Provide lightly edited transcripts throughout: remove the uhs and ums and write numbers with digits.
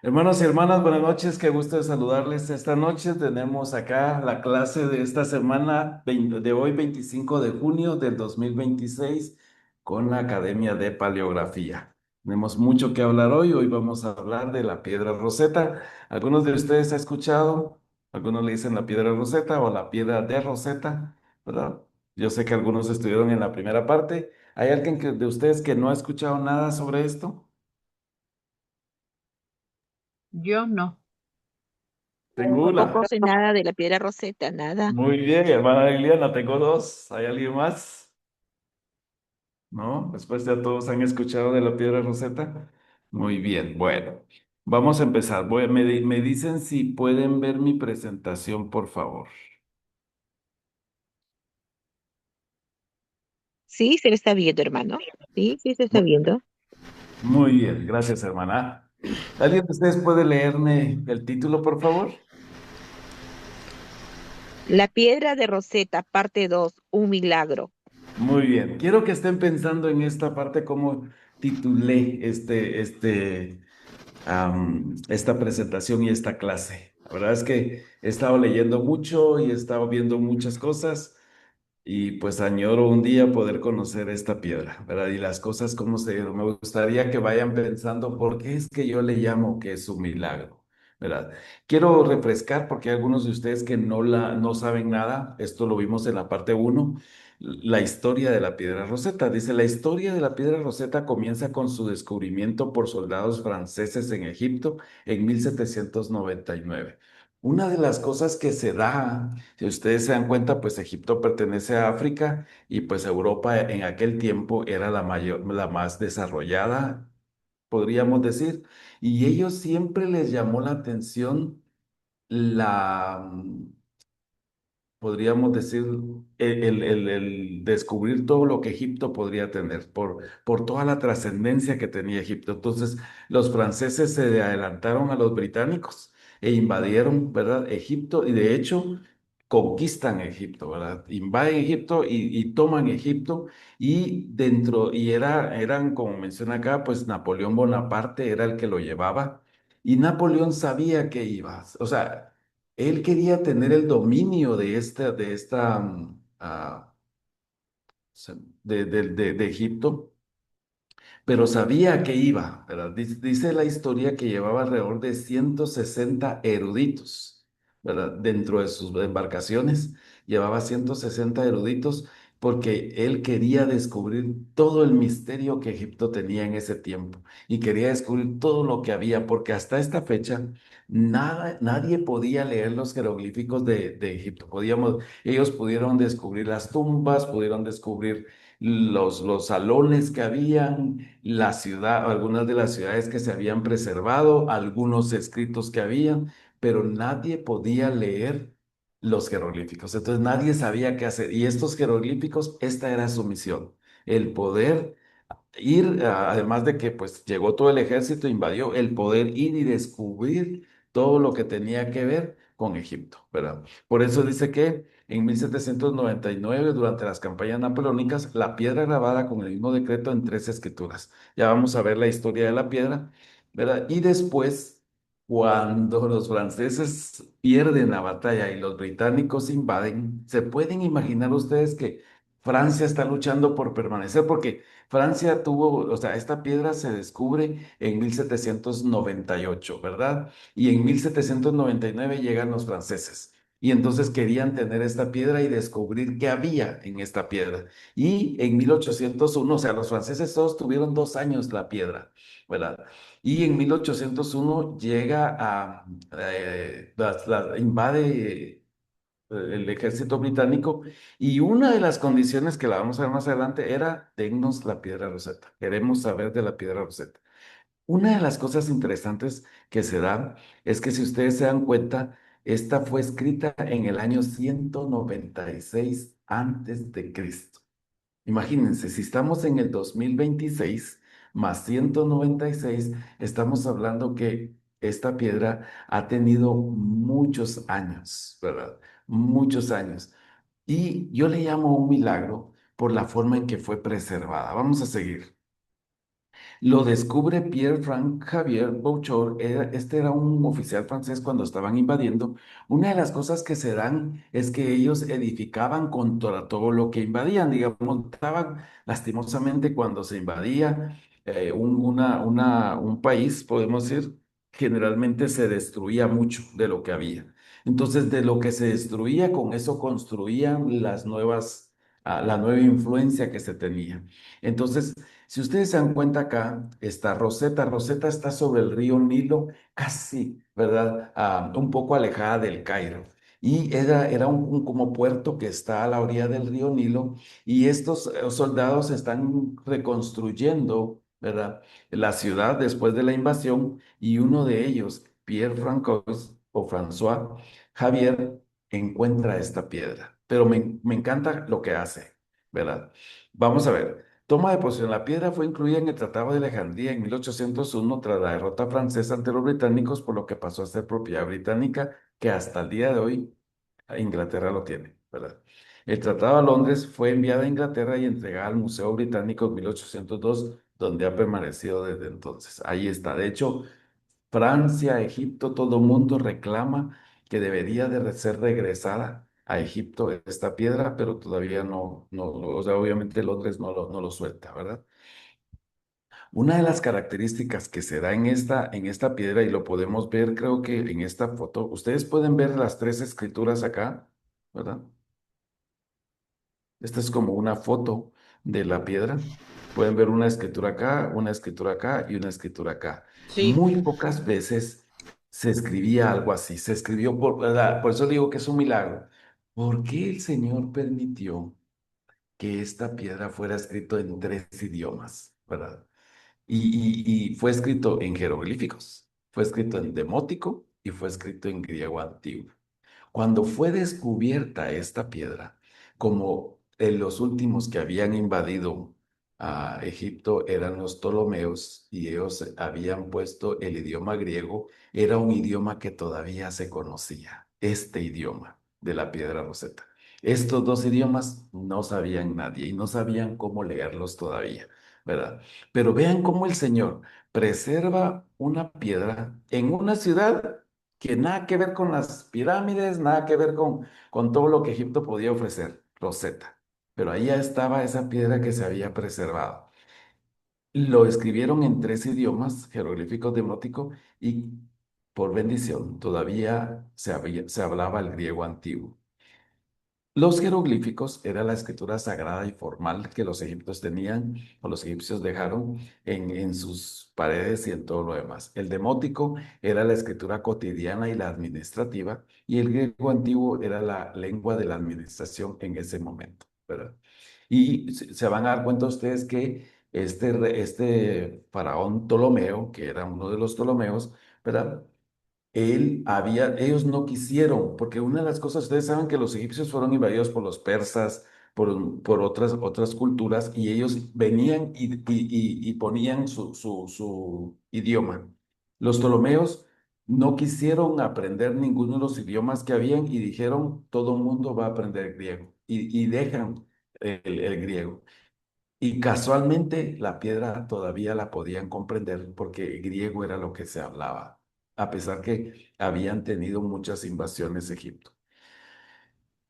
Hermanos y hermanas, buenas noches, qué gusto de saludarles. Esta noche tenemos acá la clase de esta semana, de hoy 25 de junio del 2026, con la Academia de Paleografía. Tenemos mucho que hablar hoy vamos a hablar de la piedra Rosetta. ¿Algunos de ustedes han escuchado? Algunos le dicen la piedra Rosetta o la piedra de Rosetta, ¿verdad? Yo sé que algunos estuvieron en la primera parte. ¿Hay alguien de ustedes que no ha escuchado nada sobre esto? Yo no. Tengo Tampoco una. sé nada de la piedra Rosetta, nada. Muy bien, hermana Liliana, tengo dos. ¿Hay alguien más? ¿No? Después ya todos han escuchado de la piedra Rosetta. Muy bien, bueno, vamos a empezar. Me dicen si pueden ver mi presentación, por favor. Sí, se le está viendo, hermano. Sí, sí, se está viendo. Muy bien, gracias, hermana. ¿Alguien de ustedes puede leerme el título, por favor? La piedra de Rosetta, parte 2, un milagro. Muy bien, quiero que estén pensando en esta parte, como titulé esta presentación y esta clase. La verdad es que he estado leyendo mucho y he estado viendo muchas cosas y pues añoro un día poder conocer esta piedra, ¿verdad? Y las cosas como se dieron. Me gustaría que vayan pensando por qué es que yo le llamo que es un milagro, ¿verdad? Quiero refrescar porque hay algunos de ustedes que no saben nada. Esto lo vimos en la parte uno. La historia de la piedra Rosetta. Dice, la historia de la piedra Rosetta comienza con su descubrimiento por soldados franceses en Egipto en 1799. Una de las cosas que se da, si ustedes se dan cuenta, pues Egipto pertenece a África y pues Europa en aquel tiempo era la más desarrollada, podríamos decir, y ellos siempre les llamó la atención la, podríamos decir, el descubrir todo lo que Egipto podría tener por toda la trascendencia que tenía Egipto. Entonces, los franceses se adelantaron a los británicos e invadieron, ¿verdad? Egipto y de hecho conquistan Egipto, ¿verdad? Invaden Egipto y toman Egipto eran, como menciona acá, pues Napoleón Bonaparte era el que lo llevaba y Napoleón sabía que iba, o sea, él quería tener el dominio de Egipto, pero sabía que iba, ¿verdad? Dice la historia que llevaba alrededor de 160 eruditos, ¿verdad? Dentro de sus embarcaciones, llevaba 160 eruditos porque él quería descubrir todo el misterio que Egipto tenía en ese tiempo y quería descubrir todo lo que había, porque hasta esta fecha nadie podía leer los jeroglíficos de Egipto. Ellos pudieron descubrir las tumbas, pudieron descubrir los salones que habían, la ciudad, algunas de las ciudades que se habían preservado, algunos escritos que habían, pero nadie podía leer los jeroglíficos. Entonces nadie sabía qué hacer. Y estos jeroglíficos, esta era su misión, el poder ir, además de que pues llegó todo el ejército, invadió, el poder ir y descubrir todo lo que tenía que ver con Egipto, ¿verdad? Por eso dice que en 1799, durante las campañas napoleónicas, la piedra grabada con el mismo decreto en tres escrituras. Ya vamos a ver la historia de la piedra, ¿verdad? Y después, cuando los franceses pierden la batalla y los británicos invaden, ¿se pueden imaginar ustedes que Francia está luchando por permanecer? Porque Francia tuvo, o sea, esta piedra se descubre en 1798, ¿verdad? Y en 1799 llegan los franceses. Y entonces querían tener esta piedra y descubrir qué había en esta piedra. Y en 1801, o sea, los franceses todos tuvieron 2 años la piedra, ¿verdad? Y en 1801 llega invade el ejército británico y una de las condiciones que la vamos a ver más adelante era dennos la piedra Rosetta. Queremos saber de la piedra Rosetta. Una de las cosas interesantes que se da es que si ustedes se dan cuenta, esta fue escrita en el año 196 antes de Cristo. Imagínense, si estamos en el 2026 más 196, estamos hablando que esta piedra ha tenido muchos años, ¿verdad? Muchos años. Y yo le llamo un milagro por la forma en que fue preservada. Vamos a seguir. Lo descubre Pierre-Franc Xavier Bouchard. Este era un oficial francés cuando estaban invadiendo. Una de las cosas que se dan es que ellos edificaban contra todo lo que invadían. Digamos, estaban lastimosamente cuando se invadía un país, podemos decir, generalmente se destruía mucho de lo que había. Entonces, de lo que se destruía, con eso construían la nueva influencia que se tenía. Entonces, si ustedes se dan cuenta acá, está Rosetta. Rosetta está sobre el río Nilo, casi, ¿verdad? Un poco alejada del Cairo. Y era un como puerto que está a la orilla del río Nilo. Y estos soldados están reconstruyendo, ¿verdad? La ciudad después de la invasión. Y uno de ellos, Pierre Francois o François Javier, encuentra esta piedra. Pero me encanta lo que hace, ¿verdad? Vamos a ver. Toma de posesión. La piedra fue incluida en el Tratado de Alejandría en 1801 tras la derrota francesa ante los británicos, por lo que pasó a ser propiedad británica, que hasta el día de hoy Inglaterra lo tiene, ¿verdad? El Tratado de Londres fue enviado a Inglaterra y entregado al Museo Británico en 1802, donde ha permanecido desde entonces. Ahí está. De hecho, Francia, Egipto, todo el mundo reclama que debería de ser regresada a Egipto esta piedra, pero todavía o sea, obviamente Londres no lo suelta, ¿verdad? Una de las características que se da en esta piedra, y lo podemos ver, creo que en esta foto, ustedes pueden ver las tres escrituras acá, ¿verdad? Esta es como una foto de la piedra. Pueden ver una escritura acá, una escritura acá y una escritura acá. Sí, Muy pocas veces se escribía algo así. Se escribió ¿verdad? Por eso digo que es un milagro. ¿Por qué el Señor permitió que esta piedra fuera escrito en tres idiomas, ¿verdad? Y fue escrito en jeroglíficos, fue escrito en demótico y fue escrito en griego antiguo. Cuando fue descubierta esta piedra, como en los últimos que habían invadido a Egipto eran los Ptolomeos y ellos habían puesto el idioma griego, era un idioma que todavía se conocía, este idioma de la piedra Rosetta. Estos dos idiomas no sabían nadie y no sabían cómo leerlos todavía, ¿verdad? Pero vean cómo el Señor preserva una piedra en una ciudad que nada que ver con las pirámides, nada que ver con todo lo que Egipto podía ofrecer, Rosetta. Pero ahí ya estaba esa piedra que se había preservado. Lo escribieron en tres idiomas, jeroglíficos demótico, y por bendición todavía se hablaba el griego antiguo. Los jeroglíficos era la escritura sagrada y formal que los egipcios tenían o los egipcios dejaron en sus paredes y en todo lo demás. El demótico era la escritura cotidiana y la administrativa, y el griego antiguo era la lengua de la administración en ese momento, ¿verdad? Y se van a dar cuenta ustedes que este faraón Ptolomeo, que era uno de los Ptolomeos, ¿verdad? Ellos no quisieron, porque una de las cosas, ustedes saben que los egipcios fueron invadidos por los persas, por otras culturas, y ellos venían y ponían su idioma. Los ptolomeos no quisieron aprender ninguno de los idiomas que habían y dijeron, todo el mundo va a aprender griego, y dejan el griego. Y casualmente la piedra todavía la podían comprender porque griego era lo que se hablaba, a pesar que habían tenido muchas invasiones a Egipto.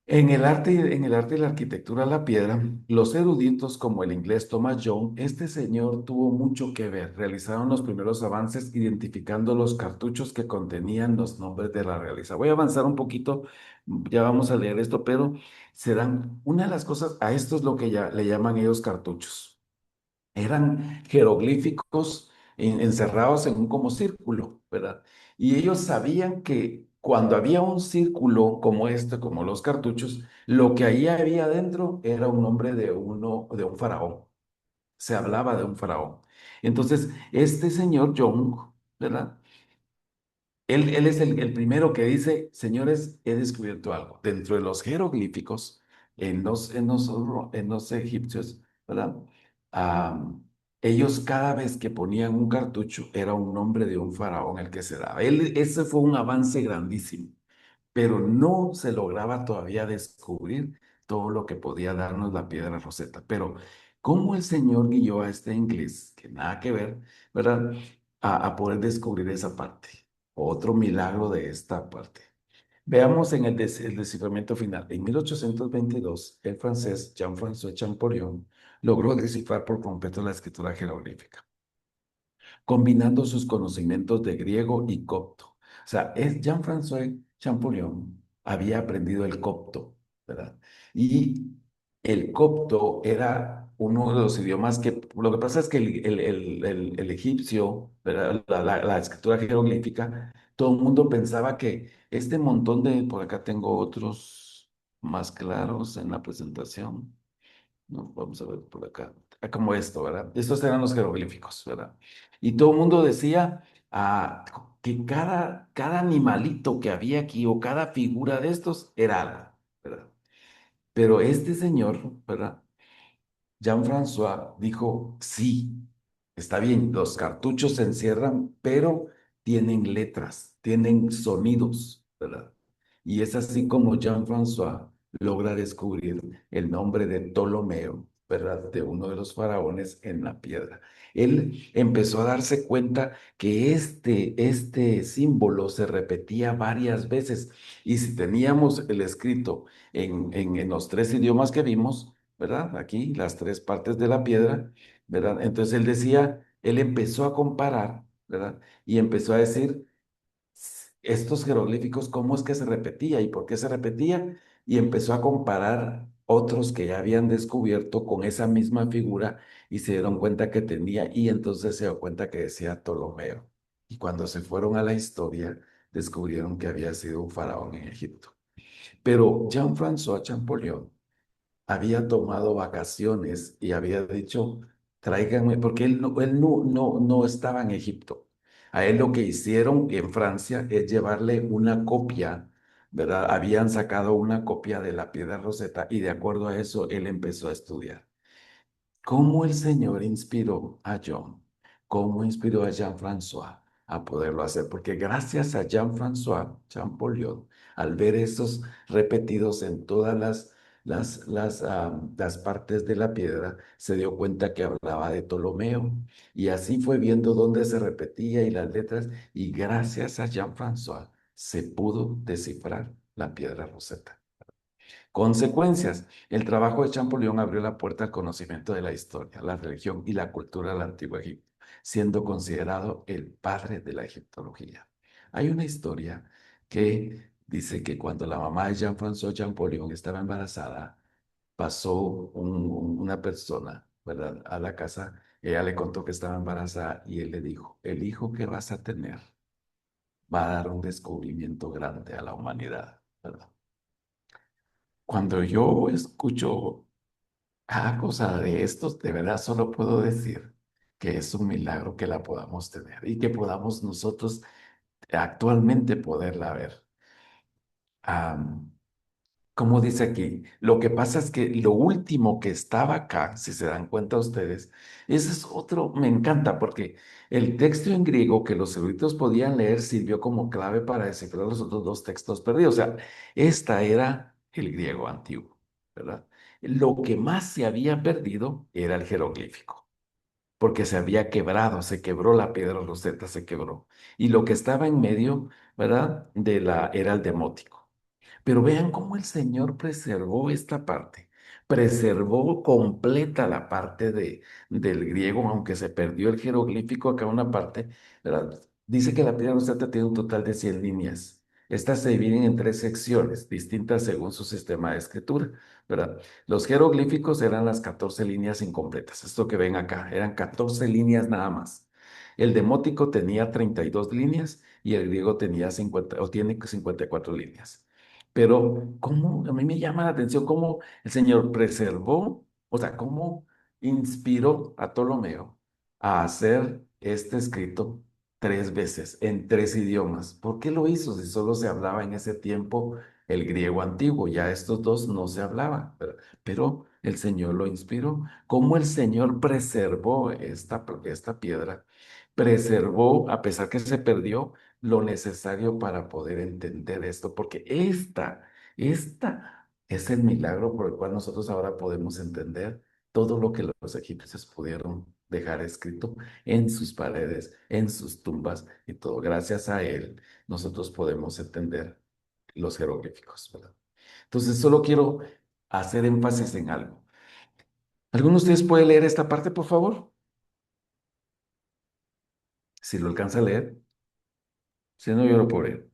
En el arte y la arquitectura de la piedra, los eruditos como el inglés Thomas Young, este señor tuvo mucho que ver. Realizaron los primeros avances identificando los cartuchos que contenían los nombres de la realeza. Voy a avanzar un poquito, ya vamos a leer esto, pero se dan una de las cosas, a esto es lo que ya le llaman ellos cartuchos. Eran jeroglíficos encerrados en un como círculo, ¿verdad? Y ellos sabían que cuando había un círculo como este, como los cartuchos, lo que ahí había adentro era un nombre de un faraón. Se hablaba de un faraón. Entonces, este señor Young, ¿verdad? Él es el primero que dice, señores, he descubierto algo. Dentro de los jeroglíficos, en los egipcios, ¿verdad? Am, ellos cada vez que ponían un cartucho era un nombre de un faraón el que se daba. Ese fue un avance grandísimo, pero no se lograba todavía descubrir todo lo que podía darnos la piedra Rosetta. Pero ¿Cómo el Señor guió a este inglés, que nada que ver, ¿verdad? A poder descubrir esa parte, otro milagro de esta parte. Veamos en el desciframiento final. En 1822, el francés Jean-François Champollion logró descifrar por completo la escritura jeroglífica, combinando sus conocimientos de griego y copto. O sea, Jean-François Champollion había aprendido el copto, ¿verdad? Y el copto era uno de los idiomas que, lo que pasa es que el egipcio, ¿verdad? La escritura jeroglífica, todo el mundo pensaba que este montón de, por acá tengo otros más claros en la presentación. No, vamos a ver por acá. Como esto, ¿verdad? Estos eran los jeroglíficos, ¿verdad? Y todo el mundo decía que cada animalito que había aquí o cada figura de estos era algo, ¿verdad? Pero este señor, ¿verdad? Jean-François dijo, sí, está bien, los cartuchos se encierran, pero tienen letras, tienen sonidos, ¿verdad? Y es así como Jean-François logra descubrir el nombre de Ptolomeo, ¿verdad? De uno de los faraones en la piedra. Él empezó a darse cuenta que este símbolo se repetía varias veces. Y si teníamos el escrito en los tres idiomas que vimos, ¿verdad? Aquí, las tres partes de la piedra, ¿verdad? Entonces él decía, él empezó a comparar, ¿verdad? Y empezó a decir, estos jeroglíficos, ¿cómo es que se repetía y por qué se repetía? Y empezó a comparar otros que ya habían descubierto con esa misma figura y se dieron cuenta que tenía, y entonces se dio cuenta que decía Ptolomeo. Y cuando se fueron a la historia, descubrieron que había sido un faraón en Egipto. Pero Jean-François Champollion había tomado vacaciones y había dicho, tráiganme, porque él no estaba en Egipto. A él lo que hicieron en Francia es llevarle una copia, ¿verdad? Habían sacado una copia de la piedra Rosetta y de acuerdo a eso él empezó a estudiar. ¿Cómo el Señor inspiró a John? ¿Cómo inspiró a Jean-François a poderlo hacer? Porque gracias a Jean-François Champollion, al ver estos repetidos en todas las partes de la piedra, se dio cuenta que hablaba de Ptolomeo. Y así fue viendo dónde se repetía y las letras. Y gracias a Jean-François se pudo descifrar la piedra Rosetta. Consecuencias. El trabajo de Champollion abrió la puerta al conocimiento de la historia, la religión y la cultura del Antiguo Egipto, siendo considerado el padre de la egiptología. Hay una historia que dice que cuando la mamá de Jean-François Champollion estaba embarazada, pasó una persona, ¿verdad?, a la casa. Ella le contó que estaba embarazada y él le dijo, el hijo que vas a tener va a dar un descubrimiento grande a la humanidad, ¿verdad? Cuando yo escucho cada cosa de estos, de verdad solo puedo decir que es un milagro que la podamos tener y que podamos nosotros actualmente poderla ver. Am, Como dice aquí, lo que pasa es que lo último que estaba acá, si se dan cuenta ustedes, ese es otro, me encanta porque el texto en griego que los eruditos podían leer sirvió como clave para descifrar los otros dos textos perdidos. O sea, esta era el griego antiguo, ¿verdad? Lo que más se había perdido era el jeroglífico, porque se había quebrado, se quebró la piedra Rosetta, se quebró. Y lo que estaba en medio, ¿verdad? Era el demótico. Pero vean cómo el Señor preservó esta parte, preservó completa la parte del griego, aunque se perdió el jeroglífico acá una parte, ¿verdad? Dice que la piedra roseta tiene un total de 100 líneas. Estas se dividen en tres secciones, distintas según su sistema de escritura, ¿verdad? Los jeroglíficos eran las 14 líneas incompletas, esto que ven acá, eran 14 líneas nada más. El demótico tenía 32 líneas y el griego tenía 50, o tiene 54 líneas. Pero cómo, a mí me llama la atención cómo el Señor preservó, o sea, cómo inspiró a Ptolomeo a hacer este escrito tres veces en tres idiomas. ¿Por qué lo hizo si solo se hablaba en ese tiempo el griego antiguo? Ya estos dos no se hablaban, pero el Señor lo inspiró. ¿Cómo el Señor preservó esta piedra? Preservó, a pesar que se perdió, lo necesario para poder entender esto, porque esta es el milagro por el cual nosotros ahora podemos entender todo lo que los egipcios pudieron dejar escrito en sus paredes, en sus tumbas y todo. Gracias a él, nosotros podemos entender los jeroglíficos, ¿verdad? Entonces, solo quiero hacer énfasis en algo. ¿Alguno de ustedes puede leer esta parte, por favor? Si lo alcanza a leer. Si no, yo lo puedo leer.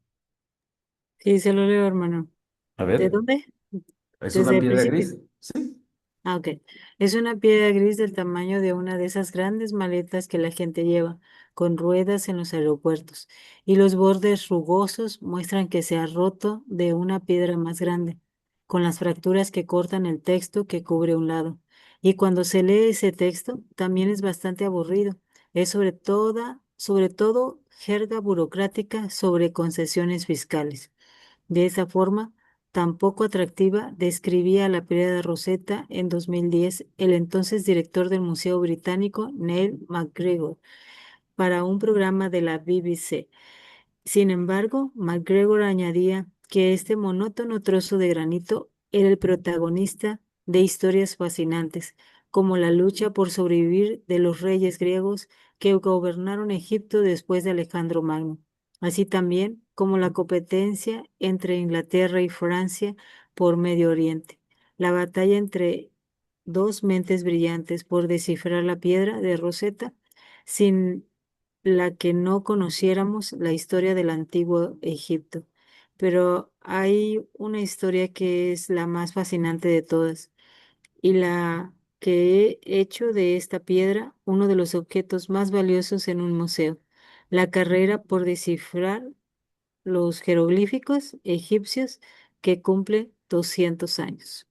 Sí, se lo leo, hermano. A ¿De ver, dónde? ¿es Desde una el piedra principio. gris? Sí. Ah, ok. Es una piedra gris del tamaño de una de esas grandes maletas que la gente lleva, con ruedas en los aeropuertos, y los bordes rugosos muestran que se ha roto de una piedra más grande, con las fracturas que cortan el texto que cubre un lado. Y cuando se lee ese texto, también es bastante aburrido. Es sobre todo jerga burocrática sobre concesiones fiscales. De esa forma, tan poco atractiva, describía la pelea de Rosetta en 2010 el entonces director del Museo Británico, Neil MacGregor, para un programa de la BBC. Sin embargo, MacGregor añadía que este monótono trozo de granito era el protagonista de historias fascinantes, como la lucha por sobrevivir de los reyes griegos que gobernaron Egipto después de Alejandro Magno, así también como la competencia entre Inglaterra y Francia por Medio Oriente, la batalla entre dos mentes brillantes por descifrar la piedra de Rosetta, sin la que no conociéramos la historia del antiguo Egipto. Pero hay una historia que es la más fascinante de todas y la que he hecho de esta piedra uno de los objetos más valiosos en un museo, la carrera por descifrar los jeroglíficos egipcios que cumple 200 años.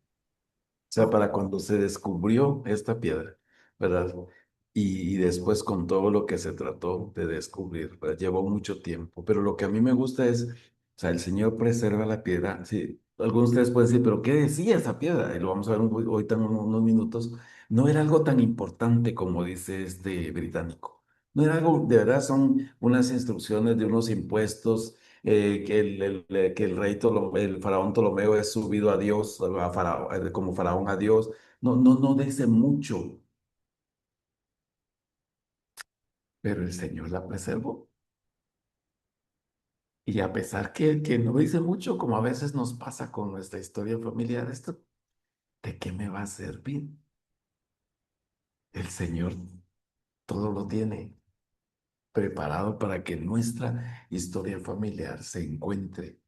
Sea, para cuando se descubrió esta piedra, ¿verdad? Y después con todo lo que se trató de descubrir, ¿verdad? Llevó mucho tiempo, pero lo que a mí me gusta es, o sea, el Señor preserva la piedra. Sí, algunos de ustedes pueden decir, pero ¿qué decía esa piedra? Y lo vamos a ver ahorita en unos minutos. No era algo tan importante como dice este británico. No era algo, de verdad, son unas instrucciones de unos impuestos que el rey el faraón Ptolomeo es subido a Dios, como faraón a Dios. No, no, no dice mucho, pero el Señor la preservó. Y a pesar que no dice mucho, como a veces nos pasa con nuestra historia familiar, esto, ¿de qué me va a servir? El Señor todo lo tiene preparado para que nuestra historia familiar se encuentre.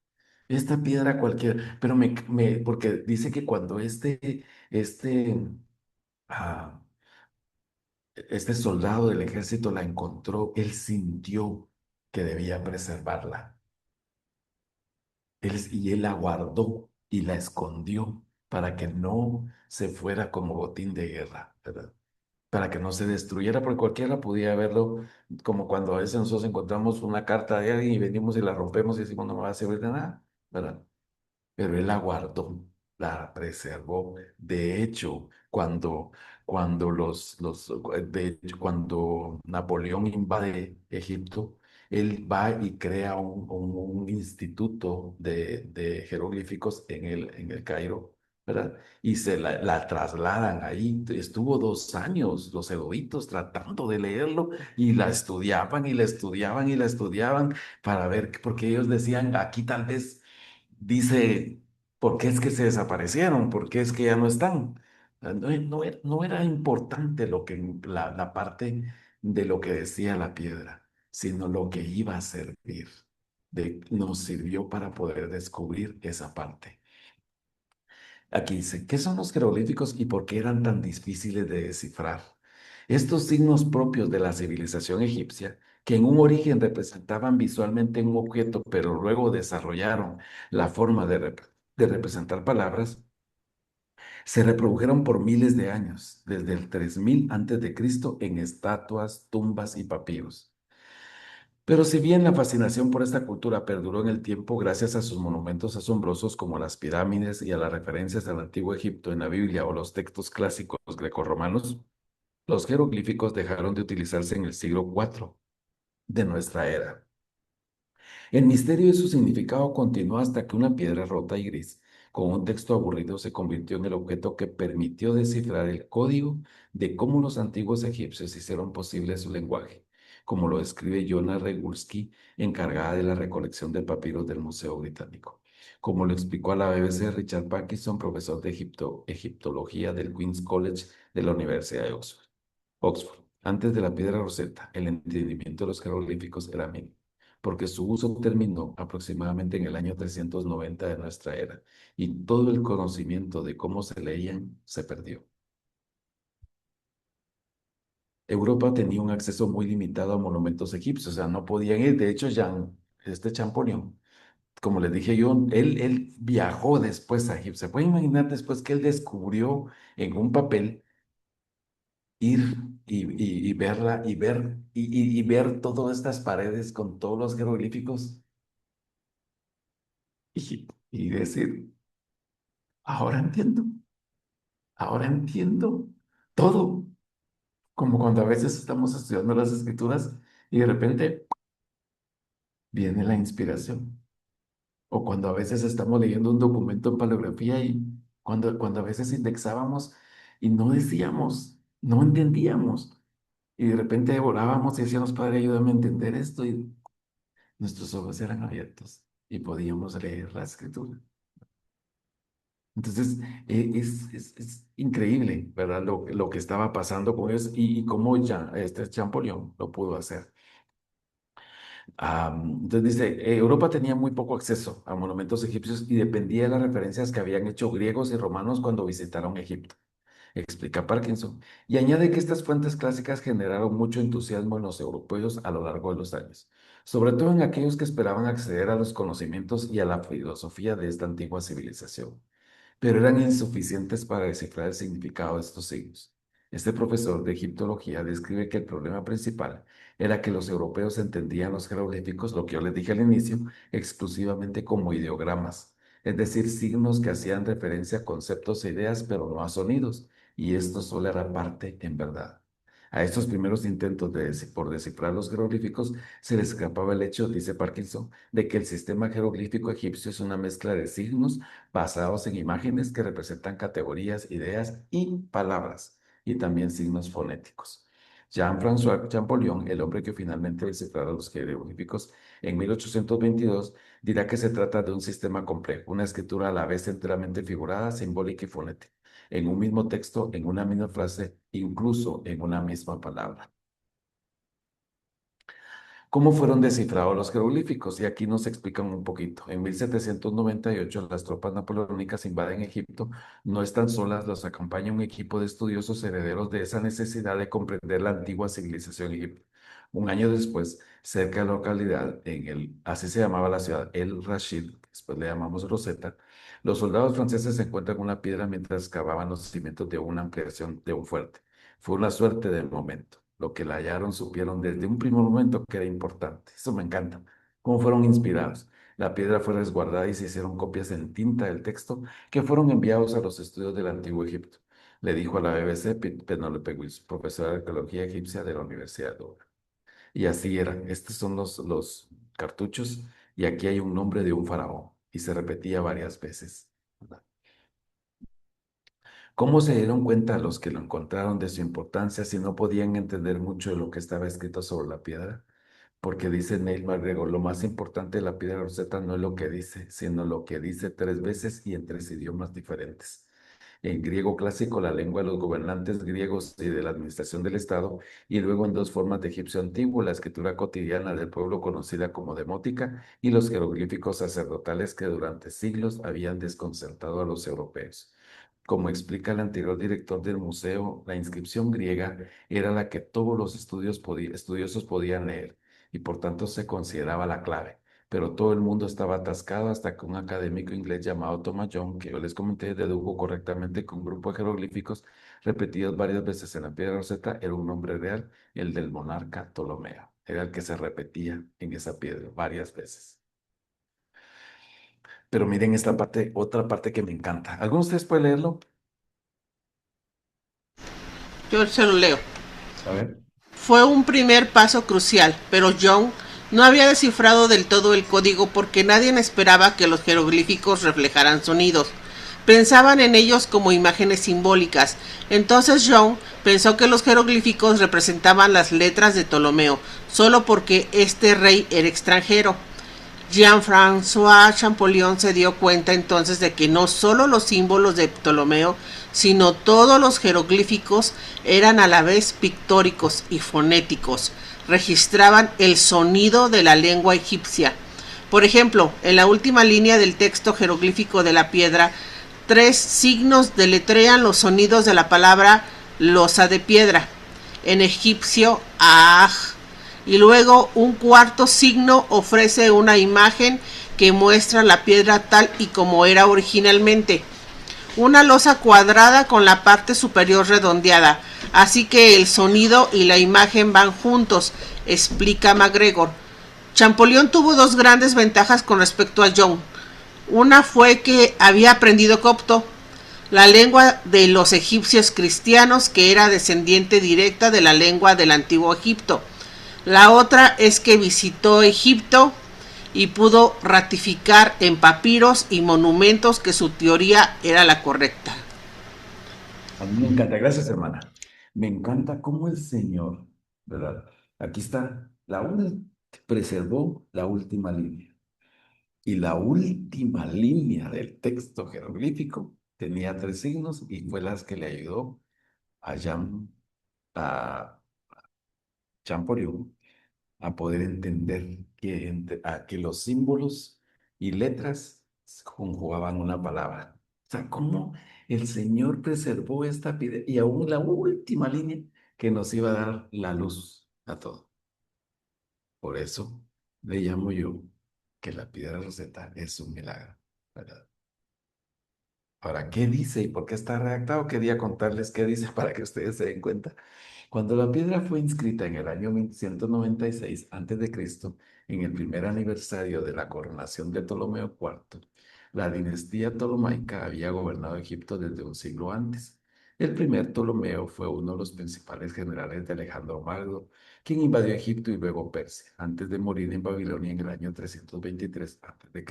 Esta piedra cualquiera, pero porque dice que cuando este, ah, este soldado del ejército la encontró, él sintió que debía preservarla. Y él la guardó y la escondió para que no se fuera como botín de guerra, ¿verdad? Para que no se destruyera, porque cualquiera podía verlo, como cuando a veces nosotros encontramos una carta de alguien y venimos y la rompemos y decimos no me va a servir de nada, ¿verdad? Pero él la guardó, la preservó. De hecho, cuando Napoleón invade Egipto, él va y crea un instituto de jeroglíficos en el Cairo, ¿verdad? Y la trasladan ahí. Estuvo 2 años los eruditos tratando de leerlo y la estudiaban y la estudiaban y la estudiaban para ver, porque ellos decían, aquí tal vez dice, ¿por qué es que se desaparecieron? ¿Por qué es que ya no están? No era importante la parte de lo que decía la piedra, sino lo que iba a servir. Nos sirvió para poder descubrir esa parte. Aquí dice, ¿qué son los jeroglíficos y por qué eran tan difíciles de descifrar? Estos signos propios de la civilización egipcia, que en un origen representaban visualmente un objeto, pero luego desarrollaron la forma de representar palabras, se reprodujeron por miles de años, desde el 3000 antes de Cristo, en estatuas, tumbas y papiros. Pero si bien la fascinación por esta cultura perduró en el tiempo gracias a sus monumentos asombrosos como las pirámides y a las referencias al antiguo Egipto en la Biblia o los textos clásicos grecorromanos, los jeroglíficos dejaron de utilizarse en el siglo IV de nuestra era. El misterio de su significado continuó hasta que una piedra rota y gris, con un texto aburrido se convirtió en el objeto que permitió descifrar el código de cómo los antiguos egipcios hicieron posible su lenguaje, como lo describe Jonah Regulski, encargada de la recolección de papiros del Museo Británico. Como lo explicó a la BBC Richard Parkinson, profesor de egiptología del Queen's College de la Universidad de Oxford. Antes de la piedra Rosetta, el entendimiento de los jeroglíficos era mínimo, porque su uso terminó aproximadamente en el año 390 de nuestra era, y todo el conocimiento de cómo se leían se perdió. Europa tenía un acceso muy limitado a monumentos egipcios, o sea, no podían ir. De hecho, Champollion, como les dije yo, él viajó después a Egipto. ¿Se puede imaginar después que él descubrió en un papel ir y verla y ver todas estas paredes con todos los jeroglíficos y decir, ahora ahora entiendo todo, como cuando a veces estamos estudiando las escrituras y de repente viene la inspiración, o cuando a veces estamos leyendo un documento en paleografía y cuando a veces indexábamos y no decíamos, no entendíamos, y de repente orábamos y decíamos, Padre, ayúdame a entender esto, y nuestros ojos eran abiertos y podíamos leer la escritura. Entonces, es increíble, ¿verdad? Lo que estaba pasando con ellos y cómo ya este Champollion lo pudo hacer. Entonces dice, Europa tenía muy poco acceso a monumentos egipcios y dependía de las referencias que habían hecho griegos y romanos cuando visitaron Egipto, explica Parkinson. Y añade que estas fuentes clásicas generaron mucho entusiasmo en los europeos a lo largo de los años, sobre todo en aquellos que esperaban acceder a los conocimientos y a la filosofía de esta antigua civilización, pero eran insuficientes para descifrar el significado de estos signos. Este profesor de egiptología describe que el problema principal era que los europeos entendían los jeroglíficos, lo que yo les dije al inicio, exclusivamente como ideogramas, es decir, signos que hacían referencia a conceptos e ideas, pero no a sonidos, y esto solo era parte en verdad. A estos primeros intentos por descifrar los jeroglíficos se les escapaba el hecho, dice Parkinson, de que el sistema jeroglífico egipcio es una mezcla de signos basados en imágenes que representan categorías, ideas y palabras, y también signos fonéticos. Jean-François Champollion, el hombre que finalmente descifrará los jeroglíficos en 1822, dirá que se trata de un sistema complejo, una escritura a la vez enteramente figurada, simbólica y fonética, en un mismo texto, en una misma frase, incluso en una misma palabra. ¿Cómo fueron descifrados los jeroglíficos? Y aquí nos explican un poquito. En 1798, las tropas napoleónicas invaden Egipto. No están solas, los acompaña un equipo de estudiosos herederos de esa necesidad de comprender la antigua civilización egipcia. Un año después, cerca de la localidad, así se llamaba la ciudad, El Rashid, después le llamamos Rosetta, los soldados franceses se encuentran una piedra mientras cavaban los cimientos de una ampliación de un fuerte. Fue una suerte del momento. Lo que la hallaron supieron desde un primer momento que era importante. Eso me encanta. Cómo fueron inspirados. La piedra fue resguardada y se hicieron copias en tinta del texto que fueron enviados a los estudios del Antiguo Egipto. Le dijo a la BBC Penelope Wills, profesora de arqueología egipcia de la Universidad de Dover. Y así era. Estos son los cartuchos y aquí hay un nombre de un faraón y se repetía varias veces. ¿Cómo se dieron cuenta los que lo encontraron de su importancia si no podían entender mucho de lo que estaba escrito sobre la piedra? Porque dice Neil MacGregor, lo más importante de la piedra Rosetta no es lo que dice, sino lo que dice 3 veces y en 3 idiomas diferentes. En griego clásico, la lengua de los gobernantes griegos y de la administración del Estado, y luego en 2 formas de egipcio antiguo, la escritura cotidiana del pueblo conocida como demótica y los jeroglíficos sacerdotales que durante siglos habían desconcertado a los europeos. Como explica el anterior director del museo, la inscripción griega era la que todos los estudiosos podían leer y por tanto se consideraba la clave. Pero todo el mundo estaba atascado hasta que un académico inglés llamado Thomas Young, que yo les comenté, dedujo correctamente que un grupo de jeroglíficos repetidos varias veces en la piedra Rosetta era un nombre real, el del monarca Ptolomeo. Era el que se repetía en esa piedra varias veces. Pero miren esta parte, otra parte que me encanta. ¿Alguno de ustedes puede leerlo? Yo se lo leo. A ver. Fue un primer paso crucial, pero Young no había descifrado del todo el código porque nadie esperaba que los jeroglíficos reflejaran sonidos. Pensaban en ellos como imágenes simbólicas. Entonces John pensó que los jeroglíficos representaban las letras de Ptolomeo, solo porque este rey era extranjero. Jean-François Champollion se dio cuenta entonces de que no solo los símbolos de Ptolomeo, sino todos los jeroglíficos eran a la vez pictóricos y fonéticos, registraban el sonido de la lengua egipcia. Por ejemplo, en la última línea del texto jeroglífico de la piedra, 3 signos deletrean los sonidos de la palabra losa de piedra, en egipcio aj, y luego un cuarto signo ofrece una imagen que muestra la piedra tal y como era originalmente. Una losa cuadrada con la parte superior redondeada, así que el sonido y la imagen van juntos, explica MacGregor. Champollion tuvo 2 grandes ventajas con respecto a John. Una fue que había aprendido copto, la lengua de los egipcios cristianos, que era descendiente directa de la lengua del antiguo Egipto. La otra es que visitó Egipto y pudo ratificar en papiros y monumentos que su teoría era la correcta. A mí me encanta, gracias hermana. Me encanta cómo el Señor, ¿verdad? Aquí está, preservó la última línea. Y la última línea del texto jeroglífico tenía 3 signos y fue las que le ayudó a a Champollion a poder entender que los símbolos y letras conjugaban una palabra. O sea, cómo el Señor preservó esta piedra y aún la última línea que nos iba a dar la luz a todo. Por eso le llamo yo que la piedra Rosetta es un milagro, ¿verdad? Ahora, ¿qué dice y por qué está redactado? Quería contarles qué dice para que ustedes se den cuenta. Cuando la piedra fue inscrita en el año 1196 a.C., en el primer aniversario de la coronación de Ptolomeo IV, la dinastía ptolomaica había gobernado Egipto desde un siglo antes. El primer Ptolomeo fue uno de los principales generales de Alejandro Magno, quien invadió Egipto y luego Persia, antes de morir en Babilonia en el año 323 a.C.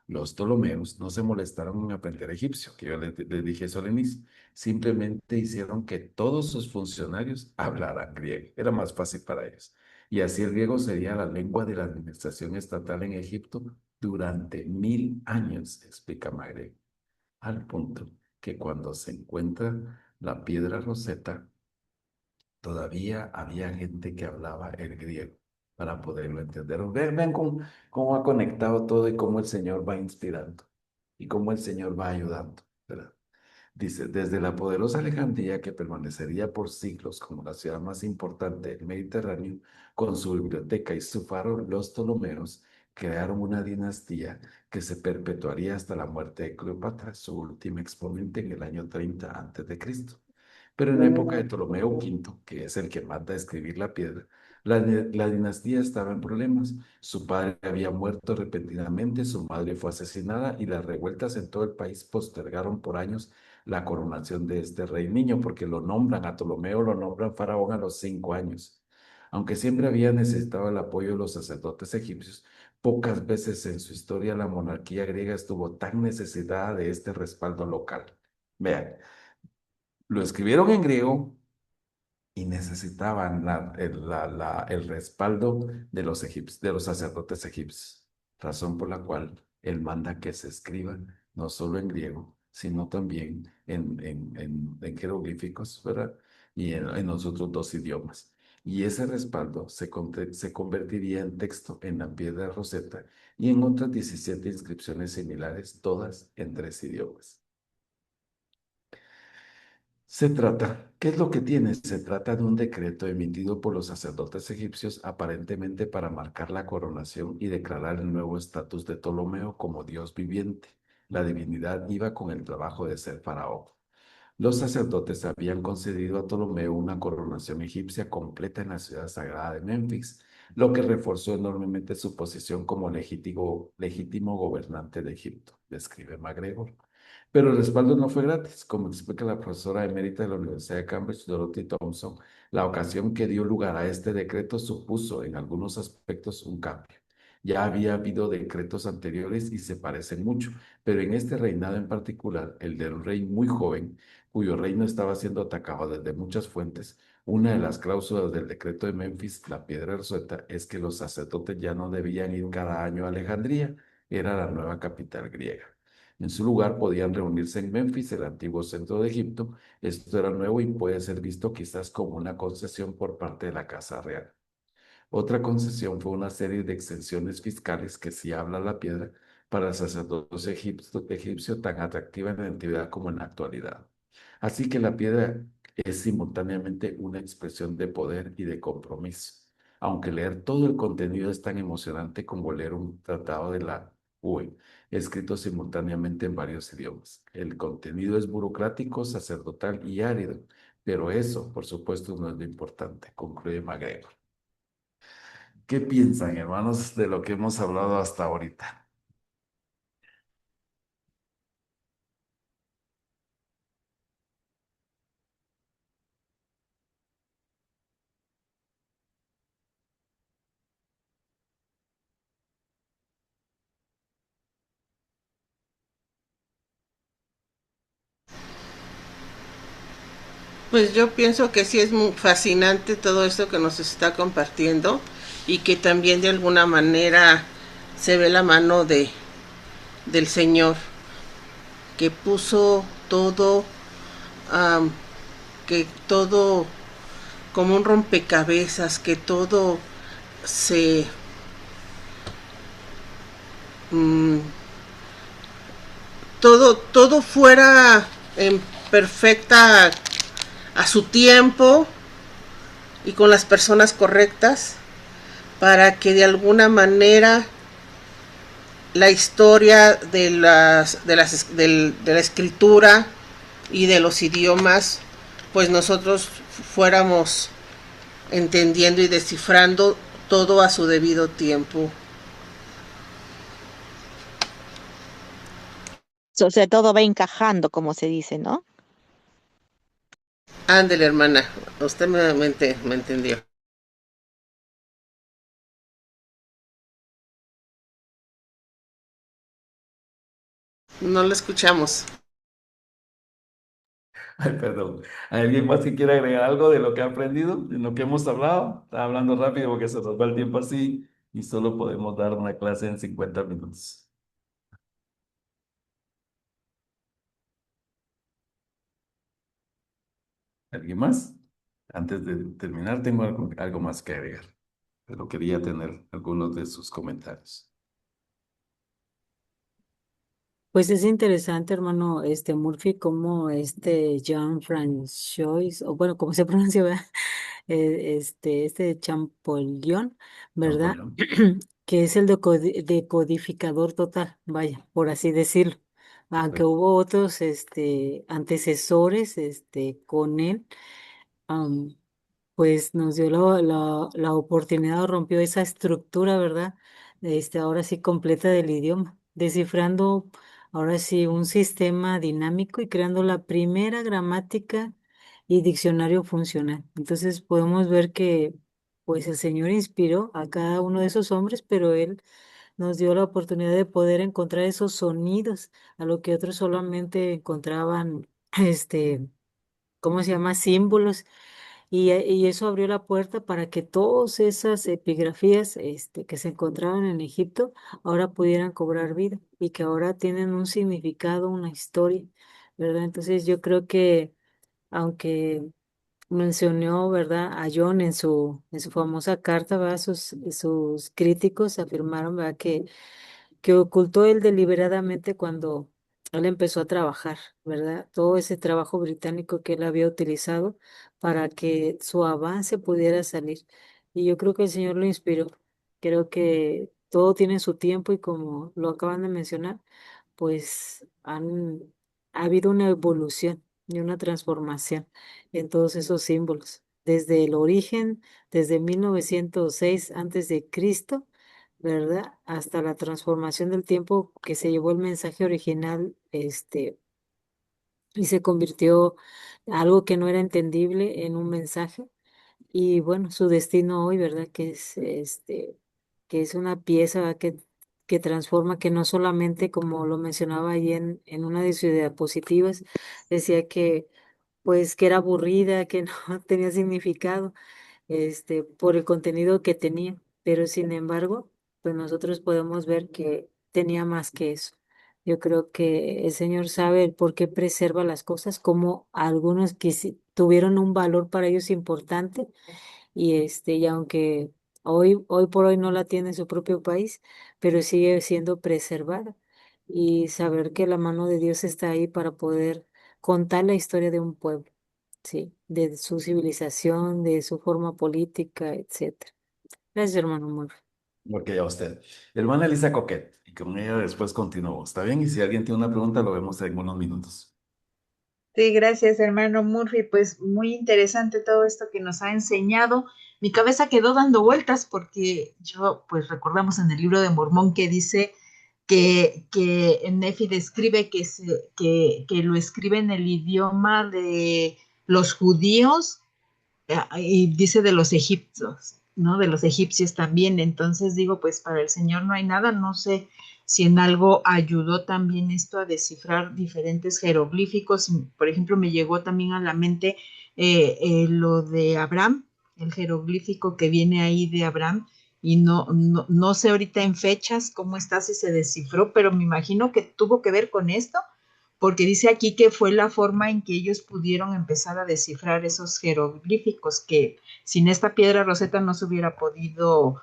Los Ptolomeos no se molestaron en aprender egipcio, que yo les dije eso al inicio. Simplemente hicieron que todos sus funcionarios hablaran griego. Era más fácil para ellos. Y así el griego sería la lengua de la administración estatal en Egipto durante 1000 años, explica MacGregor. Al punto que cuando se encuentra la piedra Rosetta, todavía había gente que hablaba el griego para poderlo entender. Vean cómo ha conectado todo y cómo el Señor va inspirando y cómo el Señor va ayudando, ¿verdad? Dice, desde la poderosa Alejandría, que permanecería por siglos como la ciudad más importante del Mediterráneo, con su biblioteca y su faro, los Ptolomeos crearon una dinastía que se perpetuaría hasta la muerte de Cleopatra, su última exponente en el año 30 a.C. Pero en la época de Ptolomeo V, que es el que manda a escribir la piedra, la dinastía estaba en problemas. Su padre había muerto repentinamente, su madre fue asesinada y las revueltas en todo el país postergaron por años la coronación de este rey niño, porque lo nombran a Ptolomeo, lo nombran faraón a los 5 años. Aunque siempre había necesitado el apoyo de los sacerdotes egipcios, pocas veces en su historia la monarquía griega estuvo tan necesitada de este respaldo local. Vean, lo escribieron en griego y necesitaban el respaldo de de los sacerdotes egipcios, razón por la cual él manda que se escriba no solo en griego, sino también en jeroglíficos, ¿verdad? Y en los otros 2 idiomas. Y ese respaldo se convertiría en texto en la piedra Rosetta y en otras 17 inscripciones similares, todas en 3 idiomas. ¿Qué es lo que tiene? Se trata de un decreto emitido por los sacerdotes egipcios aparentemente para marcar la coronación y declarar el nuevo estatus de Ptolomeo como Dios viviente. La divinidad iba con el trabajo de ser faraón. Los sacerdotes habían concedido a Ptolomeo una coronación egipcia completa en la ciudad sagrada de Memphis, lo que reforzó enormemente su posición como legítimo gobernante de Egipto, describe MacGregor. Pero el respaldo no fue gratis, como explica la profesora emérita de la Universidad de Cambridge, Dorothy Thompson. La ocasión que dio lugar a este decreto supuso en algunos aspectos un cambio. Ya había habido decretos anteriores y se parecen mucho, pero en este reinado en particular, el del rey muy joven, cuyo reino estaba siendo atacado desde muchas fuentes, una de las cláusulas del decreto de Memphis, la piedra de Rosetta, es que los sacerdotes ya no debían ir cada año a Alejandría, era la nueva capital griega. En su lugar podían reunirse en Memphis, el antiguo centro de Egipto. Esto era nuevo y puede ser visto quizás como una concesión por parte de la Casa Real. Otra concesión fue una serie de exenciones fiscales que sí habla la piedra para el sacerdocio egipcio tan atractiva en la antigüedad como en la actualidad. Así que la piedra es simultáneamente una expresión de poder y de compromiso. Aunque leer todo el contenido es tan emocionante como leer un tratado de la UE, escrito simultáneamente en varios idiomas. El contenido es burocrático, sacerdotal y árido, pero eso, por supuesto, no es lo importante, concluye MacGregor. ¿Qué piensan, hermanos, de lo que hemos hablado hasta ahorita? Pues yo pienso que sí es muy fascinante todo esto que nos está compartiendo y que también de alguna manera se ve la mano del Señor que puso todo, am, que todo como un rompecabezas, que todo se mm, todo fuera en perfecta a su tiempo y con las personas correctas para que de alguna manera la historia de la escritura y de los idiomas, pues nosotros fuéramos entendiendo y descifrando todo a su debido tiempo. O sea, todo va encajando, como se dice, ¿no? Ándele, hermana, usted me entendió. No lo escuchamos. Ay, perdón. ¿Hay alguien más que quiera agregar algo de lo que ha aprendido, de lo que hemos hablado? Estaba hablando rápido porque se nos va el tiempo así y solo podemos dar una clase en 50 minutos. ¿Alguien más? Antes de terminar, tengo algo más que agregar, pero quería tener algunos de sus comentarios. Pues es interesante, hermano, Murphy, como Jean Francois, o bueno, ¿cómo se pronuncia, verdad? Champollion, ¿verdad? Napoleón. Que es el decodificador total, vaya, por así decirlo. Aunque Correcto. hubo otros, antecesores, con él, pues nos dio la oportunidad, rompió esa estructura, ¿verdad? Ahora sí completa del idioma, descifrando ahora sí un sistema dinámico y creando la primera gramática y diccionario funcional. Entonces podemos ver que pues el Señor inspiró a cada uno de esos hombres, pero Él nos dio la oportunidad de poder encontrar esos sonidos, a lo que otros solamente encontraban, ¿cómo se llama? Símbolos y eso abrió la puerta para que todas esas epigrafías que se encontraban en Egipto ahora pudieran cobrar vida y que ahora tienen un significado, una historia, ¿verdad? Entonces yo creo que aunque mencionó, ¿verdad? A John en su famosa carta, ¿verdad? Sus críticos afirmaron, ¿verdad? Que ocultó él deliberadamente cuando él empezó a trabajar, ¿verdad? Todo ese trabajo británico que él había utilizado para que su avance pudiera salir. Y yo creo que el Señor lo inspiró. Creo que todo tiene su tiempo y como lo acaban de mencionar, pues ha habido una evolución y una transformación en todos esos símbolos. Desde el origen, desde 1906 antes de Cristo, ¿verdad? Hasta la transformación del tiempo que se llevó el mensaje original, y se convirtió algo que no era entendible en un mensaje. Y bueno, su destino hoy, ¿verdad? Que es que es una pieza que transforma, que no solamente, como lo mencionaba ahí en una de sus diapositivas, decía que pues que era aburrida, que no tenía significado, por el contenido que tenía, pero sin embargo, pues nosotros podemos ver que tenía más que eso. Yo creo que el Señor sabe el por qué preserva las cosas, como algunos que sí tuvieron un valor para ellos importante y aunque hoy por hoy no la tiene en su propio país, pero sigue siendo preservada. Y saber que la mano de Dios está ahí para poder contar la historia de un pueblo, sí, de su civilización, de su forma política, etcétera. Gracias, hermano Murphy. Ok, a usted. Hermana Elisa Coquet, y con ella después continuó. ¿Está bien? Y si alguien tiene una pregunta, lo vemos en unos minutos. Sí, gracias, hermano Murphy. Pues muy interesante todo esto que nos ha enseñado. Mi cabeza quedó dando vueltas porque yo, pues recordamos en el libro de Mormón que dice que Nefi describe que lo escribe en el idioma de los judíos y dice de los egipcios, ¿no? De los egipcios también. Entonces digo, pues para el Señor no hay nada. No sé si en algo ayudó también esto a descifrar diferentes jeroglíficos. Por ejemplo, me llegó también a la mente lo de Abraham, el jeroglífico que viene ahí de Abraham. Y no sé ahorita en fechas cómo está, si se descifró, pero me imagino que tuvo que ver con esto, porque dice aquí que fue la forma en que ellos pudieron empezar a descifrar esos jeroglíficos, que sin esta piedra roseta no se hubiera podido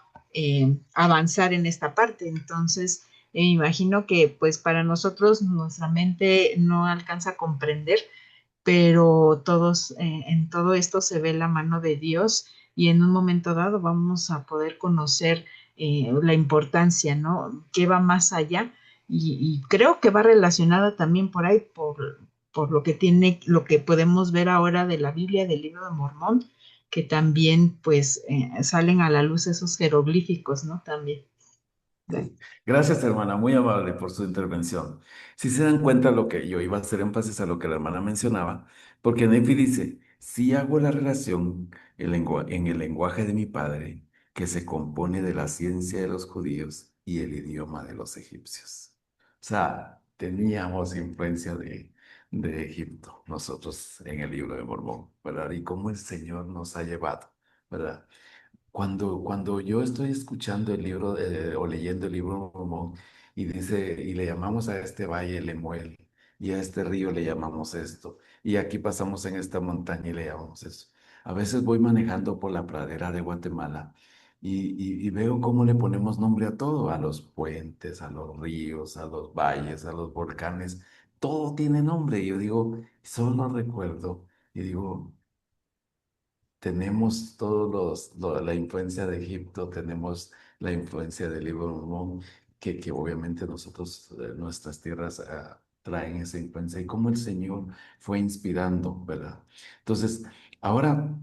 avanzar en esta parte. Entonces, imagino que pues para nosotros nuestra mente no alcanza a comprender, pero en todo esto se ve la mano de Dios y en un momento dado vamos a poder conocer la importancia, ¿no? Que va más allá y creo que va relacionada también por ahí por lo que tiene, lo que podemos ver ahora de la Biblia, del libro de Mormón, que también pues salen a la luz esos jeroglíficos, ¿no? También. Sí. Gracias, hermana, muy amable por su intervención. Si se dan cuenta lo que yo iba a hacer énfasis a lo que la hermana mencionaba, porque Nefi dice, si hago la relación en el lenguaje de mi padre, que se compone de la ciencia de los judíos y el idioma de los egipcios. O sea, teníamos influencia de Egipto, nosotros en el libro de Mormón, ¿verdad? Y cómo el Señor nos ha llevado, ¿verdad? Cuando yo estoy escuchando el libro o leyendo el libro de Mormón y dice, y le llamamos a este valle Lemuel, y a este río le llamamos esto, y aquí pasamos en esta montaña y le llamamos eso. A veces voy manejando por la pradera de Guatemala y veo cómo le ponemos nombre a todo, a los puentes, a los ríos, a los valles, a los volcanes, todo tiene nombre. Y yo digo, solo recuerdo y digo, tenemos la influencia de Egipto, tenemos la influencia del libro de Mormón, que obviamente nosotros, nuestras tierras, traen esa influencia y cómo el Señor fue inspirando, ¿verdad? Entonces, ahora,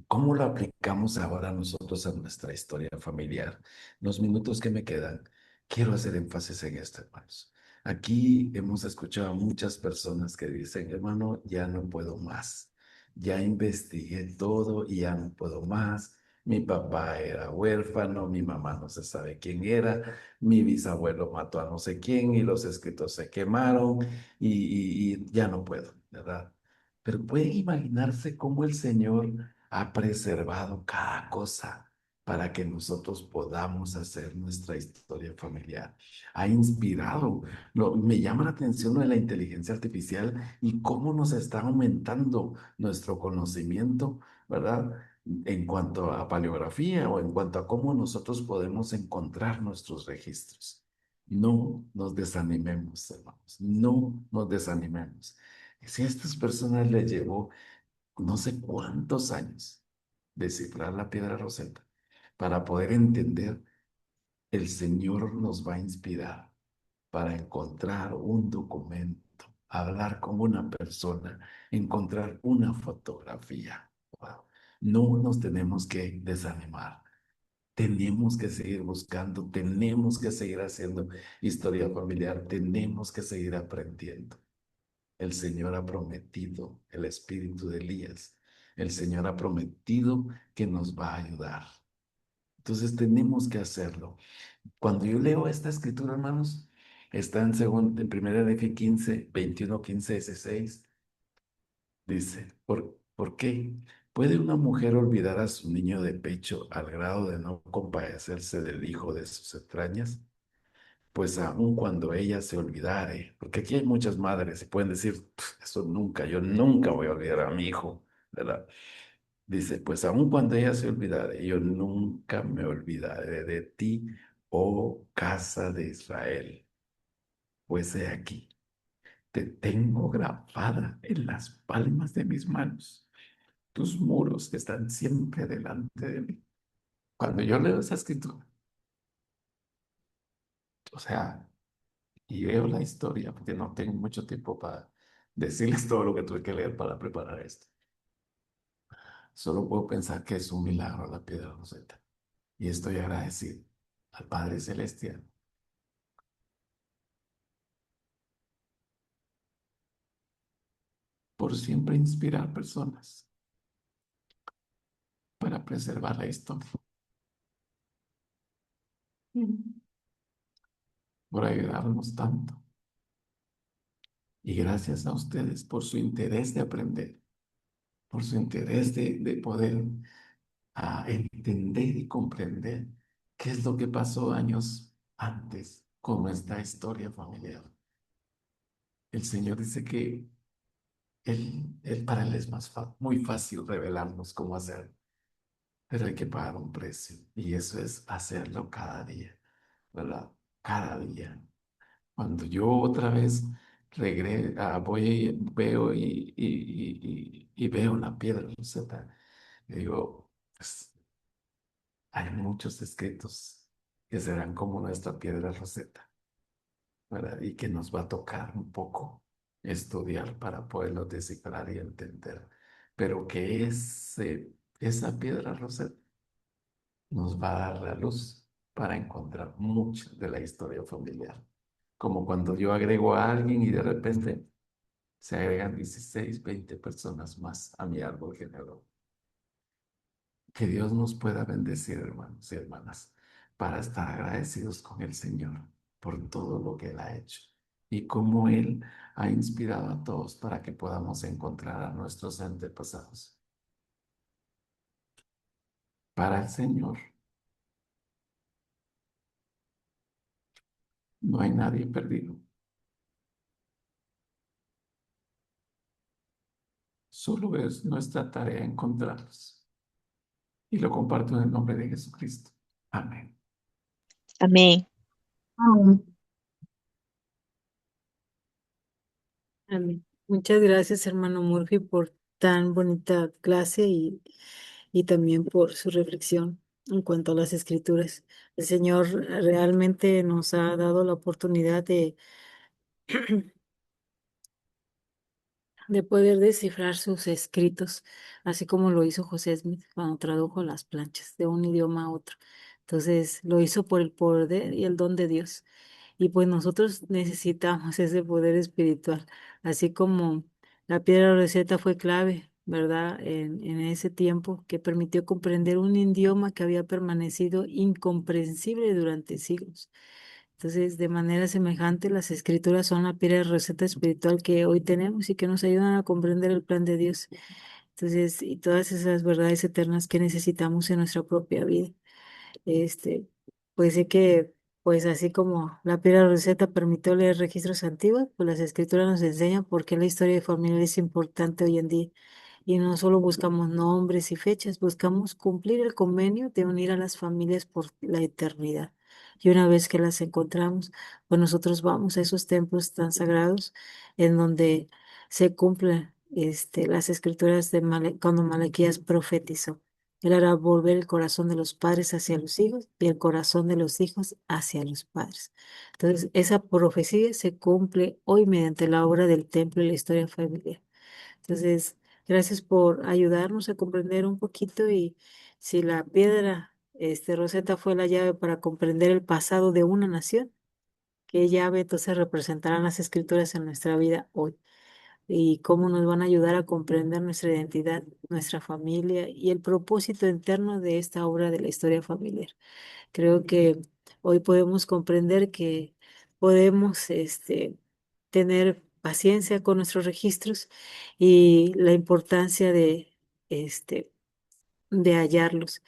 ¿cómo lo aplicamos ahora nosotros a nuestra historia familiar? Los minutos que me quedan, quiero hacer énfasis en esto, hermanos. Aquí hemos escuchado a muchas personas que dicen, hermano, ya no puedo más. Ya investigué todo y ya no puedo más. Mi papá era huérfano, mi mamá no se sabe quién era, mi bisabuelo mató a no sé quién y los escritos se quemaron y ya no puedo, ¿verdad? Pero pueden imaginarse cómo el Señor ha preservado cada cosa para que nosotros podamos hacer nuestra historia familiar. Ha inspirado. Me llama la atención lo de la inteligencia artificial y cómo nos está aumentando nuestro conocimiento, ¿verdad? En cuanto a paleografía o en cuanto a cómo nosotros podemos encontrar nuestros registros. No nos desanimemos, hermanos. No nos desanimemos. Si a estas personas les llevó no sé cuántos años descifrar la piedra Rosetta para poder entender, el Señor nos va a inspirar para encontrar un documento, hablar con una persona, encontrar una fotografía. Wow. No nos tenemos que desanimar. Tenemos que seguir buscando, tenemos que seguir haciendo historia familiar, tenemos que seguir aprendiendo. El Señor ha prometido el espíritu de Elías. El Señor ha prometido que nos va a ayudar. Entonces tenemos que hacerlo. Cuando yo leo esta escritura, hermanos, está en primera de 15, 21, 15, 16. Dice, ¿por qué? ¿Puede una mujer olvidar a su niño de pecho al grado de no compadecerse del hijo de sus entrañas? Pues aun cuando ella se olvidare, porque aquí hay muchas madres y pueden decir, eso nunca, yo nunca voy a olvidar a mi hijo, ¿verdad? Dice, pues aun cuando ella se olvidare, yo nunca me olvidaré de ti, oh casa de Israel. Pues he aquí, te tengo grabada en las palmas de mis manos. Tus muros están siempre delante de mí. Cuando yo leo esa escritura, o sea, y veo la historia, porque no tengo mucho tiempo para decirles todo lo que tuve que leer para preparar esto. Solo puedo pensar que es un milagro la piedra roseta. Y estoy agradecido al Padre Celestial por siempre inspirar personas para preservar la historia, por ayudarnos tanto. Y gracias a ustedes por su interés de aprender, por su interés de poder entender y comprender qué es lo que pasó años antes con nuestra historia familiar. El Señor dice que para Él es muy fácil revelarnos cómo hacer, pero hay que pagar un precio y eso es hacerlo cada día, ¿verdad? Cada día. Cuando yo otra vez voy, veo y veo la piedra roseta, y digo, pues, hay muchos escritos que serán como nuestra piedra roseta, ¿verdad? Y que nos va a tocar un poco estudiar para poderlo descifrar y entender. Pero que esa piedra roseta nos va a dar la luz para encontrar mucho de la historia familiar. Como cuando yo agrego a alguien y de repente se agregan 16, 20 personas más a mi árbol genealógico. Que Dios nos pueda bendecir, hermanos y hermanas, para estar agradecidos con el Señor por todo lo que Él ha hecho y cómo Él ha inspirado a todos para que podamos encontrar a nuestros antepasados. Para el Señor no hay nadie perdido, solo es nuestra tarea encontrarlos. Y lo comparto en el nombre de Jesucristo. Amén. Amén. Amén. Muchas gracias, hermano Murphy, por tan bonita clase y también por su reflexión en cuanto a las escrituras. El Señor realmente nos ha dado la oportunidad de poder descifrar sus escritos, así como lo hizo José Smith cuando tradujo las planchas de un idioma a otro. Entonces, lo hizo por el poder y el don de Dios. Y pues nosotros necesitamos ese poder espiritual, así como la piedra receta fue clave, ¿verdad? En ese tiempo que permitió comprender un idioma que había permanecido incomprensible durante siglos. Entonces, de manera semejante, las escrituras son la piedra receta espiritual que hoy tenemos y que nos ayudan a comprender el plan de Dios. Entonces, y todas esas verdades eternas que necesitamos en nuestra propia vida. Este, pues sé que, pues así como la piedra receta permitió leer registros antiguos, pues las escrituras nos enseñan por qué la historia de familia es importante hoy en día. Y no solo buscamos nombres y fechas, buscamos cumplir el convenio de unir a las familias por la eternidad. Y una vez que las encontramos, pues nosotros vamos a esos templos tan sagrados en donde se cumplen las escrituras de cuando Malaquías profetizó. Él hará volver el corazón de los padres hacia los hijos y el corazón de los hijos hacia los padres. Entonces, esa profecía se cumple hoy mediante la obra del templo y la historia familiar. Entonces, gracias por ayudarnos a comprender un poquito y si la piedra, Rosetta fue la llave para comprender el pasado de una nación, ¿qué llave entonces representarán las escrituras en nuestra vida hoy? y cómo nos van a ayudar a comprender nuestra identidad, nuestra familia y el propósito interno de esta obra de la historia familiar. Creo que hoy podemos comprender que podemos tener paciencia con nuestros registros y la importancia este, de hallarlos.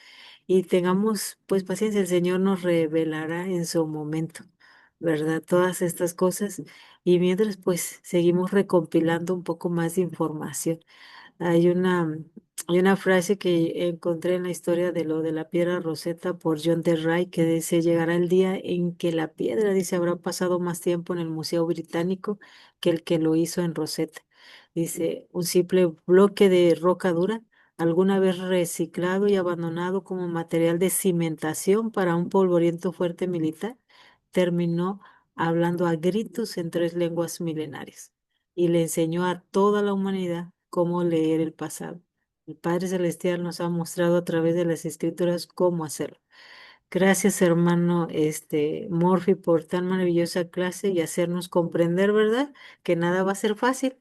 Y tengamos pues paciencia, el Señor nos revelará en su momento, ¿verdad? Todas estas cosas. Y mientras pues seguimos recopilando un poco más de información. Hay hay una frase que encontré en la historia de lo de la piedra Rosetta por John Ray que dice, llegará el día en que la piedra, dice, habrá pasado más tiempo en el Museo Británico que lo hizo en Rosetta. Dice, un simple bloque de roca dura, alguna vez reciclado y abandonado como material de cimentación para un polvoriento fuerte militar, terminó hablando a gritos en tres lenguas milenarias y le enseñó a toda la humanidad cómo leer el pasado. El Padre Celestial nos ha mostrado a través de las Escrituras cómo hacerlo. Gracias, hermano, Murphy, por tan maravillosa clase y hacernos comprender, ¿verdad? Que nada va a ser fácil,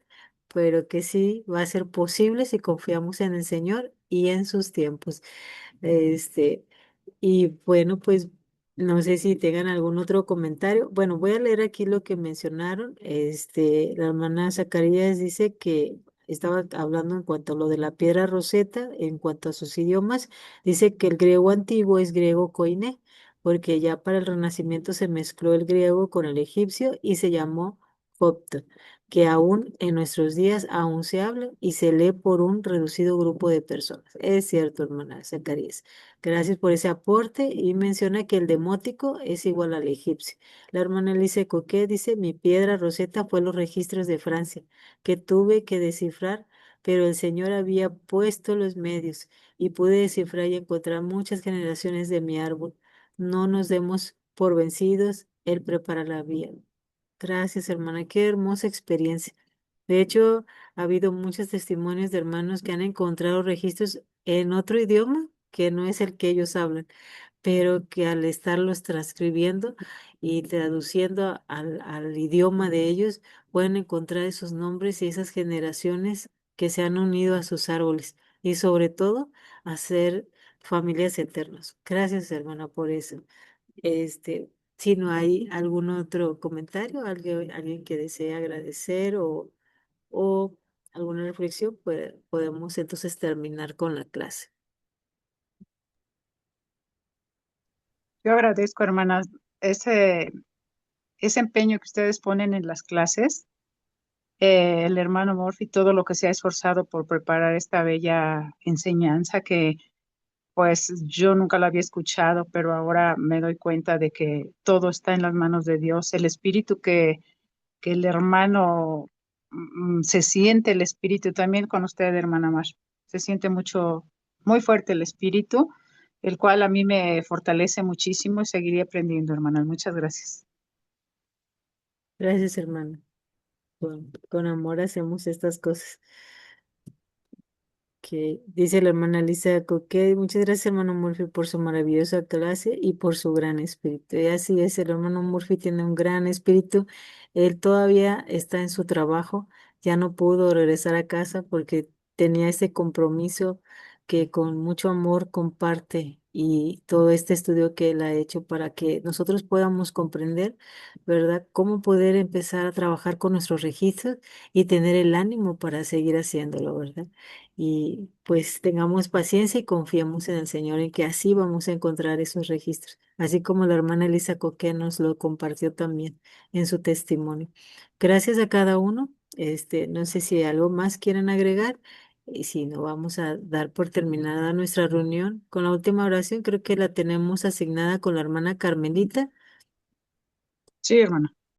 pero que sí va a ser posible si confiamos en el Señor y en sus tiempos. Este, y bueno, pues no sé si tengan algún otro comentario. Bueno, voy a leer aquí lo que mencionaron. La hermana Zacarías dice que estaba hablando en cuanto a lo de la piedra Rosetta, en cuanto a sus idiomas, dice que el griego antiguo es griego koiné, porque ya para el Renacimiento se mezcló el griego con el egipcio y se llamó copto, que aún en nuestros días aún se habla y se lee por un reducido grupo de personas. Es cierto, hermana Zacarías. Gracias por ese aporte y menciona que el demótico es igual al egipcio. La hermana Elise Coquet dice, mi piedra Rosetta fue los registros de Francia, que tuve que descifrar, pero el Señor había puesto los medios y pude descifrar y encontrar muchas generaciones de mi árbol. No nos demos por vencidos, Él prepara la vía. Gracias, hermana, qué hermosa experiencia. De hecho, ha habido muchos testimonios de hermanos que han encontrado registros en otro idioma que no es el que ellos hablan, pero que al estarlos transcribiendo y traduciendo al idioma de ellos, pueden encontrar esos nombres y esas generaciones que se han unido a sus árboles y sobre todo hacer familias eternas. Gracias, hermana, por eso. Si no hay algún otro comentario, alguien que desee agradecer o alguna reflexión, pues podemos entonces terminar con la clase. Yo agradezco, hermanas, ese, ese empeño que ustedes ponen en las clases. El hermano Murphy, todo lo que se ha esforzado por preparar esta bella enseñanza que pues yo nunca la había escuchado, pero ahora me doy cuenta de que todo está en las manos de Dios. El espíritu que el hermano se siente el espíritu también con usted, hermana Mar. Se siente mucho, muy fuerte el espíritu, el cual a mí me fortalece muchísimo y seguiré aprendiendo, hermanas. Muchas gracias. Gracias, hermana. Con amor hacemos estas cosas. Que dice la hermana Lisa Coque, muchas gracias hermano Murphy por su maravillosa clase y por su gran espíritu. Y así es, el hermano Murphy tiene un gran espíritu. Él todavía está en su trabajo, ya no pudo regresar a casa porque tenía ese compromiso que con mucho amor comparte y todo este estudio que él ha hecho para que nosotros podamos comprender, ¿verdad? Cómo poder empezar a trabajar con nuestros registros y tener el ánimo para seguir haciéndolo, ¿verdad? Y pues tengamos paciencia y confiemos en el Señor en que así vamos a encontrar esos registros, así como la hermana Elisa Coque nos lo compartió también en su testimonio. Gracias a cada uno. No sé si algo más quieren agregar. Y si no, vamos a dar por terminada nuestra reunión con la última oración. Creo que la tenemos asignada con la hermana Carmelita. Sí, hermana.